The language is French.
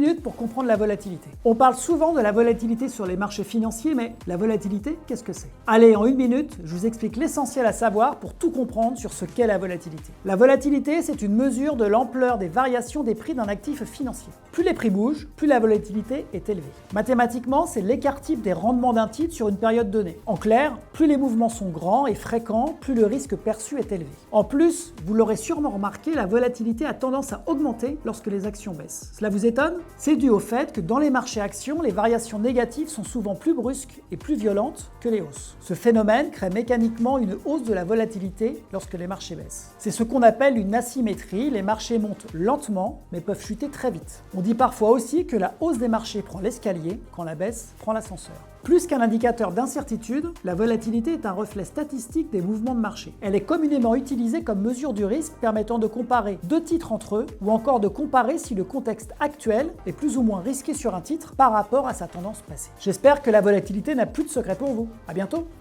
minutes pour comprendre la volatilité. On parle souvent de la volatilité sur les marchés financiers, mais la volatilité, qu'est-ce que c'est? Allez, en 1 minute, je vous explique l'essentiel à savoir pour tout comprendre sur ce qu'est la volatilité. La volatilité, c'est une mesure de l'ampleur des variations des prix d'un actif financier. Plus les prix bougent, plus la volatilité est élevée. Mathématiquement, c'est l'écart-type des rendements d'un titre sur une période donnée. En clair, plus les mouvements sont grands et fréquents, plus le risque perçu est élevé. En plus, vous l'aurez sûrement remarqué, la volatilité a tendance à augmenter lorsque les actions baissent. Cela vous étonne? C'est dû au fait que dans les marchés actions, les variations négatives sont souvent plus brusques et plus violentes que les hausses. Ce phénomène crée mécaniquement une hausse de la volatilité lorsque les marchés baissent. C'est ce qu'on appelle une asymétrie, les marchés montent lentement mais peuvent chuter très vite. On dit parfois aussi que la hausse des marchés prend l'escalier quand la baisse prend l'ascenseur. Plus qu'un indicateur d'incertitude, la volatilité est un reflet statistique des mouvements de marché. Elle est communément utilisée comme mesure du risque permettant de comparer deux titres entre eux ou encore de comparer si le contexte actuel est plus ou moins risqué sur un titre par rapport à sa tendance passée. J'espère que la volatilité n'a plus de secret pour vous. À bientôt!